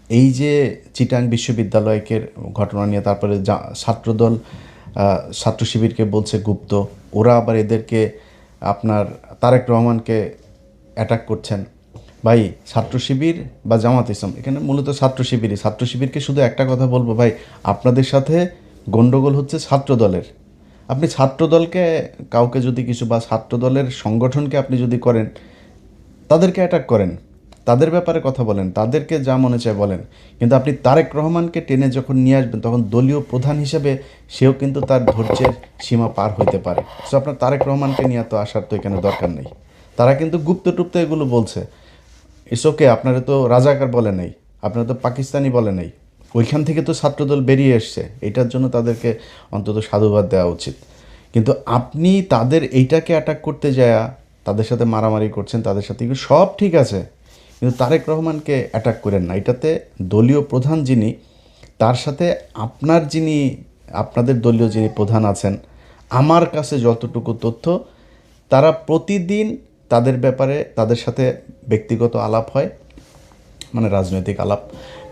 এই যে চিটাং বিশ্ববিদ্যালয়কে ঘটনা নিয়ে, তারপরে ছাত্রদল ছাত্র শিবিরকে বলছে গুপ্ত, ওরা আবার এদেরকে আপনার তারেক রহমানকে অ্যাটাক করছেন। ভাই, ছাত্র শিবির বা জামাত ইসলাম, এখানে মূলত ছাত্র শিবিরই। ছাত্র শিবিরকে শুধু একটা কথা বলবো, ভাই আপনাদের সাথে গণ্ডগোল হচ্ছে ছাত্র দলের। আপনি ছাত্র দলকে কাউকে যদি কিছু, বা ছাত্র দলের সংগঠনকে আপনি যদি করেন, তাদেরকে অ্যাটাক করেন, তাদের ব্যাপারে কথা বলেন, তাদেরকে যা মনে চায় বলেন। কিন্তু আপনি তারেক রহমানকে টেনে যখন নিয়ে আসবেন, তখন দলীয় প্রধান হিসেবে সেও কিন্তু তার ধৈর্যের সীমা পার হইতে পারে। সো আপনার তারেক রহমানকে নিয়ে তো আসার তো এখানে দরকার নেই। তারা কিন্তু গুপ্ত টুপ্ত এগুলো বলছে, ইটস ওকে। আপনারা তো রাজাকার বলে নাই, আপনারা তো পাকিস্তানি বলে নাই, ওইখান থেকে তো ছাত্রদল বেরিয়ে এসছে। এটার জন্য তাদেরকে অন্তত সাধুবাদ দেওয়া উচিত। কিন্তু আপনি তাদের এইটাকে অ্যাটাক করতে যায়া তাদের সাথে মারামারি করছেন, তাদের সাথে এগুলো সব ঠিক আছে, কিন্তু তারেক রহমানকে অ্যাটাক করেন না। এটাতে দলীয় প্রধান যিনি, তার সাথে আপনার যিনি, আপনাদের দলীয় যিনি প্রধান আছেন, আমার কাছে যতটুকু তথ্য, তারা প্রতিদিন তাদের ব্যাপারে তাদের সাথে ব্যক্তিগত আলাপ হয়, মানে রাজনৈতিক আলাপ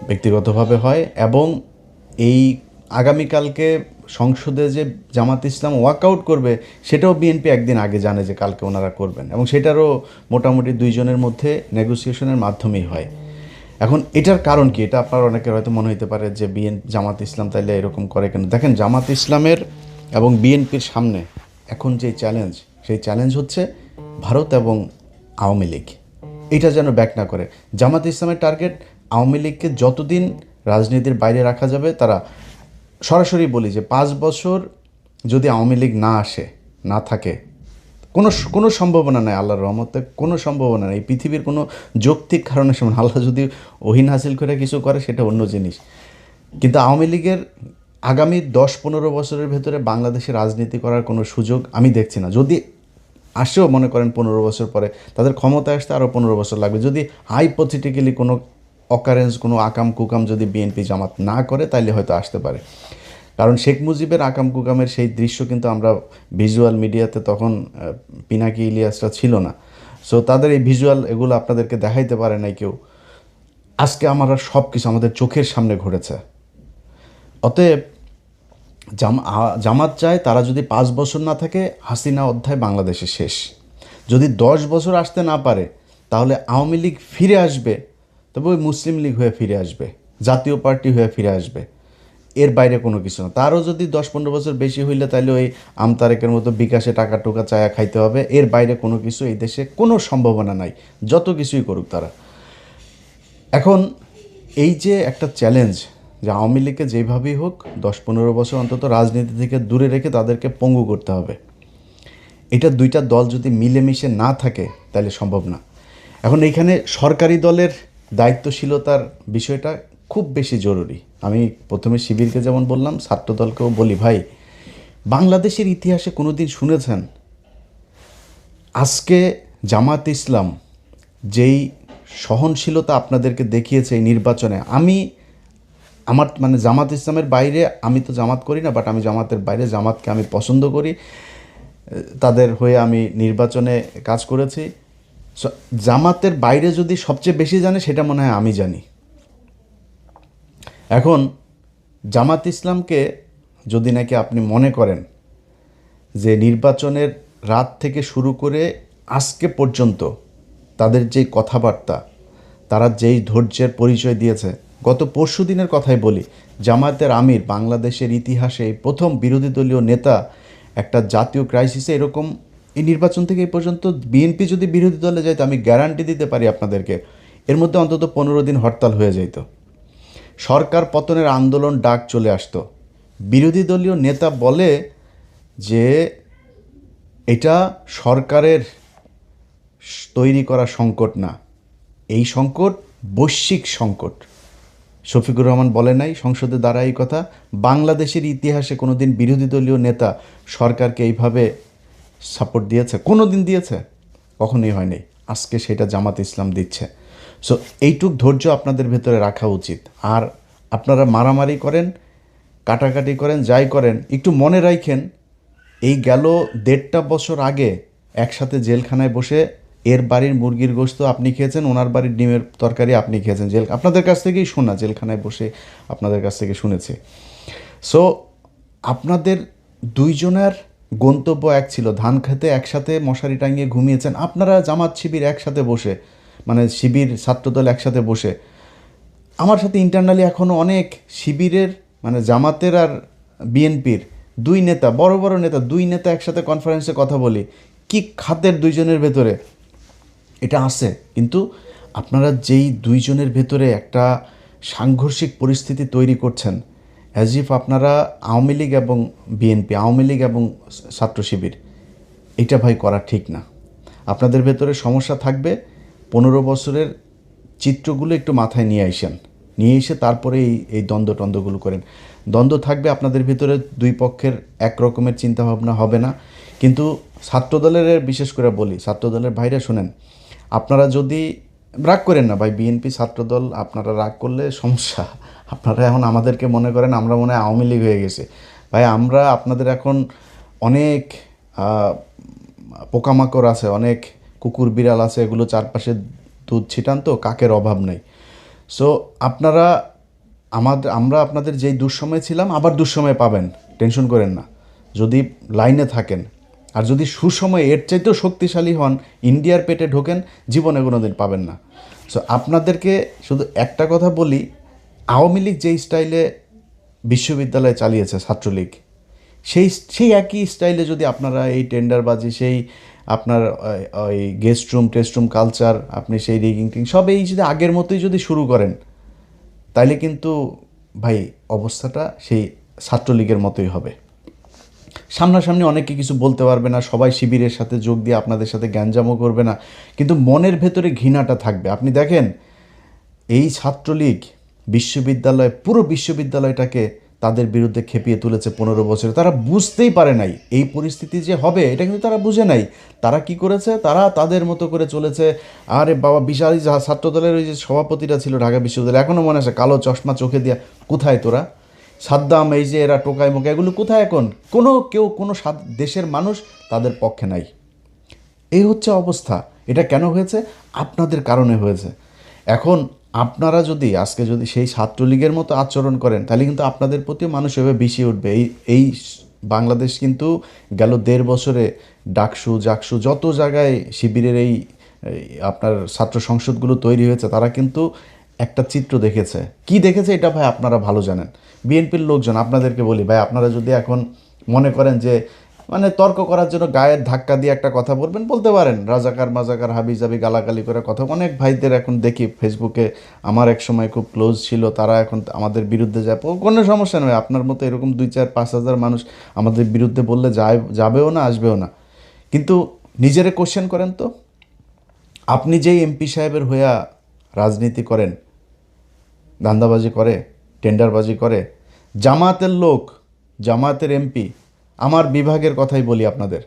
ব্যক্তিগতভাবে হয়। এবং এই আগামীকালকে সংসদে যে জামাত ইসলাম ওয়াকআউট করবে, সেটাও বিএনপি একদিন আগে জানে যে কালকে ওনারা করবেন, এবং সেটারও মোটামুটি দুইজনের মধ্যে নেগোসিয়েশনের মাধ্যমেই হয়। এখন এটার কারণ কি, এটা আপনার অনেকের হয়তো মনে হতে পারে যে জামাত ইসলাম তাইলে এরকম করে কেন। দেখেন, জামাত ইসলামের এবং বিএনপির সামনে এখন যে চ্যালেঞ্জ, সেই চ্যালেঞ্জ হচ্ছে ভারত এবং আওয়ামী লীগ। এটা যেন ব্যাক না করে। জামাত ইসলামের টার্গেট আওয়ামী লীগকে যতদিন রাজনীতির বাইরে রাখা যাবে। তারা সরাসরি বলি যে 5 বছর যদি আওয়ামী লীগ না আসে, না থাকে, কোনো কোনো সম্ভাবনা নেই, আল্লাহর রহমতে কোনো সম্ভাবনা নেই। পৃথিবীর কোনো যৌক্তিক কারণে সমান, আল্লাহ যদি ওহিন হাসিল করে কিছু করে সেটা অন্য জিনিস। কিন্তু আওয়ামী লীগের আগামী 10-15 বছরের ভেতরে বাংলাদেশে রাজনীতি করার কোনো সুযোগ আমি দেখছি না। যদি আসেও, মনে করেন 15 বছর পরে, তাদের ক্ষমতায় আসতে আরও 15 বছর লাগবে। যদি হাইপোথেটিক্যালি কোনো অকারেন্স, কোনো আকাম কুকাম যদি বিএনপি জামাত না করে, তাইলে হয়তো আসতে পারে। কারণ শেখ মুজিবের আকাম কুকামের সেই দৃশ্য কিন্তু আমরা ভিজুয়াল মিডিয়াতে তখন পিনাকি ইলিয়াসরা ছিল না। সো তাদের এই ভিজুয়াল এগুলো আপনাদেরকে দেখাইতে পারে নাই কেউ। আজকে আমরা সব কিছু আমাদের চোখের সামনে ঘটেছে। অতএব জামাত চায় তারা যদি 5 বছর না থাকে, হাসিনা অধ্যায় বাংলাদেশে শেষ। যদি 10 বছর আসতে না পারে, তাহলে আওয়ামী লীগ ফিরে আসবে, তবে ওই মুসলিম লীগ হয়ে ফিরে আসবে, জাতীয় পার্টি হয়ে ফিরে আসবে। এর বাইরে কোনো কিছু না। তারও যদি 10-15 বছর বেশি হইলে, তাহলে ওই আমতারেকের মতো বিকাশে টাকা টোকা চায়া খাইতে হবে। এর বাইরে কোনো কিছু এই দেশে কোনো সম্ভাবনা নাই, যত কিছুই করুক তারা। এখন এই যে একটা চ্যালেঞ্জ, যে আওয়ামী লীগকে যেভাবেই হোক 10-15 বছর অন্তত রাজনীতি থেকে দূরে রেখে তাদেরকে পঙ্গু করতে হবে। এটা দুইটা দল যদি মিলেমিশে না থাকে, তাহলে সম্ভব না। এখন এইখানে সরকারি দলের দায়িত্বশীলতার বিষয়টা খুব বেশি জরুরি। আমি প্রথমে শিবিরকে যেমন বললাম, ছাত্র দলকেও বলি, ভাই বাংলাদেশের ইতিহাসে কোনো দিন শুনেছেন আজকে জামাত ইসলাম যেই সহনশীলতা আপনাদেরকে দেখিয়েছে এই নির্বাচনে? আমার মানে জামাত ইসলামের বাইরে, আমি তো জামাত করি না, বাট আমি জামাতের বাইরে জামাতকে আমি পছন্দ করি, তাদের হয়ে আমি নির্বাচনে কাজ করেছি। জামাতের বাইরে যদি সবচেয়ে বেশি জানে, সেটা মনে হয় আমি জানি। এখন জামাত ইসলামকে যদি নাকি আপনি মনে করেন যে নির্বাচনের রাত থেকে শুরু করে আজকে পর্যন্ত তাদের যেই কথাবার্তা, তারা যেই ধৈর্যের পরিচয় দিয়েছে, গত পরশু দিনের কথাই বলি, জামায়াতের আমির বাংলাদেশের ইতিহাসে এই প্রথম বিরোধী দলীয় নেতা একটা জাতীয় ক্রাইসিসে এরকম, এই নির্বাচন থেকে এই পর্যন্ত বিএনপি যদি বিরোধী দলে যাইতো, আমি গ্যারান্টি দিতে পারি আপনাদেরকে, এর মধ্যে অন্তত 15 দিন হরতাল হয়ে যেত, সরকার পতনের আন্দোলন ডাক চলে আসতো। বিরোধী দলীয় নেতা বলে যে এটা সরকারের তৈরি করা সংকট না, এই সংকট বৈশ্বিক সংকট। শফিকুর রহমান বলে নাই সংসদে দাঁড়ায় এই কথা? বাংলাদেশের ইতিহাসে কোনো দিন বিরোধী দলীয় নেতা সরকারকে এইভাবে সাপোর্ট দিয়েছে? কোনো দিন দিয়েছে? কখনোই হয়নি। আজকে সেটা জামাত ইসলাম দিচ্ছে। সো এইটুক ধৈর্য আপনাদের ভেতরে রাখা উচিত। আর আপনারা মারামারি করেন, কাটাকাটি করেন, যাই করেন, একটু মনে রাখেন এই গেল 1.5 বছর আগে একসাথে জেলখানায় বসে এর বাড়ির মুরগির গোশত আপনি খেয়েছেন, ওনার বাড়ির ডিমের তরকারি আপনি খেয়েছেন, আপনাদের কাছ থেকেই শোনা, জেলখানায় বসে আপনাদের কাছ থেকে শুনেছি। সো আপনাদের দুইজনের গন্তব্য এক ছিল, ধান খেতে একসাথে মশারি টাঙিয়ে ঘুমিয়েছেন আপনারা, জামাত শিবির একসাথে বসে, মানে শিবির ছাত্রদল একসাথে বসে। আমার সাথে ইন্টারনালি এখনও অনেক শিবিরের, মানে জামাতের আর বিএনপির দুই নেতা, বড় বড় নেতা, দুই নেতা একসাথে কনফারেন্সে কথা বলি, কি খাতের দুইজনের ভেতরে এটা আছে। কিন্তু আপনারা যেই দুইজনের ভেতরে একটা সাংঘর্ষিক পরিস্থিতি তৈরি করছেন, অ্যাজ ইফ আপনারা আওয়ামী লীগ এবং বিএনপি, আওয়ামী লীগ এবং ছাত্র শিবির, এটা ভাই করা ঠিক না। আপনাদের ভেতরে সমস্যা থাকবে, 15 বছরের চিত্রগুলো একটু মাথায় নিয়ে আসেন, নিয়ে এসে তারপরে এই দ্বন্দ্বগুলো করেন। দ্বন্দ্ব থাকবে আপনাদের ভিতরে, দুই পক্ষের এক রকমের চিন্তাভাবনা হবে না। কিন্তু ছাত্রদলের, বিশেষ করে বলি ছাত্রদলের ভাইরা শোনেন, আপনারা যদি রাগ করেন না ভাই, বিএনপি ছাত্রদল আপনারা রাগ করলে সমস্যা। আপনারা এখন আমাদেরকে মনে করেন আমরা মনে হয় আওয়ামী লীগ হয়ে গেছে। ভাই আমরা আপনাদের এখন অনেক পোকামাকড় আছে, অনেক কুকুর বিড়াল আছে, এগুলো চারপাশে দুধ ছিটান, তো কাকের অভাব নেই। সো আপনারা আমরা আপনাদের যেই দুঃসময় ছিলাম আবার দুঃসময় পাবেন, টেনশন করেন না, যদি লাইনে থাকেন। আর যদি সুসময় এর চাইতেও শক্তিশালী হন, ইন্ডিয়ার পেটে ঢোকেন, জীবনে কোনো দিন পাবেন না। সো আপনাদেরকে শুধু একটা কথা বলি, আওয়ামী লীগ যেই স্টাইলে বিশ্ববিদ্যালয় চালিয়েছে ছাত্রলীগ, সেই একই স্টাইলে যদি আপনারা এই টেন্ডারবাজি, সেই আপনার ওই guest room test room culture, আপনি সেই রিগিং টিং সব এই যদি আগের মতোই যদি শুরু করেন, তাইলে কিন্তু ভাই অবস্থাটা সেই ছাত্রলীগের মতোই হবে। সামনাসামনি অনেকে কিছু বলতে পারবে না, সবাই শিবিরের সাথে যোগ দিয়ে আপনাদের সাথে গ্যাঞ্জামও করবে না, কিন্তু মনের ভেতরে ঘৃণাটা থাকবে। আপনি দেখেন এই ছাত্রলীগ বিশ্ববিদ্যালয়, পুরো বিশ্ববিদ্যালয়টাকে তাদের বিরুদ্ধে খেপিয়ে তুলেছে 15 বছরে। তারা বুঝতেই পারে নাই এই পরিস্থিতি যে হবে, এটা কিন্তু তারা বুঝে নাই। তারা কি করেছে, তারা তাদের মতো করে চলেছে। আরে বাবা, বিশাল ছাত্রদলের ওই যে সভাপতিটা ছিল ঢাকা বিশ্ববিদ্যালয়, এখনও মনে আছে, কালো চশমা চোখে দিয়া, কোথায় তোরা? সাদ্দাম, এই যে এরা টোকাই মোকা, এগুলো কোথায় এখন? কোনো দেশের মানুষ তাদের পক্ষে নাই। এই হচ্ছে অবস্থা। এটা কেন হয়েছে? আপনাদের কারণে হয়েছে। এখন আপনারা যদি আজকে যদি সেই ছাত্রলীগের মতো আচরণ করেন, তাহলে কিন্তু আপনাদের প্রতিও মানুষ এভাবে বিষিয়ে উঠবে। এই বাংলাদেশ কিন্তু গেল 1.5 বছরে ডাকসু জাকসু যত জায়গায় শিবিরের এই আপনার ছাত্র সংসদগুলো তৈরি হয়েছে, তারা কিন্তু একটা চিত্র দেখেছে। কি দেখেছে এটা ভাই আপনারা ভালো জানেন। বিএনপির লোকজন, আপনাদেরকে বলি ভাই, আপনারা যদি এখন মনে করেন যে মানে তর্ক করার জন্য গায়ের ধাক্কা দিয়ে একটা কথা বলবেন, বলতে পারেন, রাজাকার মাজাকার হাবি জাবি গালাগালি করে কথা। অনেক ভাইদের এখন দেখি ফেসবুকে, আমার এক সময় খুব ক্লোজ ছিল, তারা এখন আমাদের বিরুদ্ধে যায়, কোনো সমস্যা নয়। আপনার মতো এরকম 2-4-5 হাজার মানুষ আমাদের বিরুদ্ধে বললে যাবেও না, আসবেও না। কিন্তু নিজেরে কোশ্চেন করেন তো, আপনি যেই এমপি সাহেবের হইয়া রাজনীতি করেন, ধান্দাবাজি করে, টেন্ডারবাজি করে, জামাতের লোক, জামাতের এমপি, আমার বিভাগের কথাই বলি আপনাদের,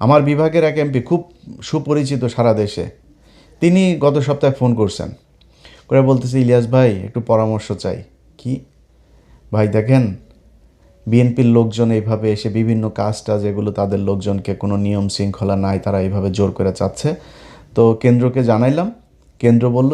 আমার বিভাগের এক এমপি খুব সুপরিচিত সারা দেশে, তিনি গত সপ্তাহে ফোন করছেন, করে বলতেছে, ইলিয়াস ভাই একটু পরামর্শ চাই। কি ভাই? দেখেন বিএনপির লোকজন এইভাবে এসে বিভিন্ন কাজটা, যেগুলো তাদের লোকজনকে কোনো নিয়ম শৃঙ্খলা নাই, তারা এইভাবে জোর করে চাচ্ছে। তো কেন্দ্রকে জানাইলাম, কেন্দ্র বলল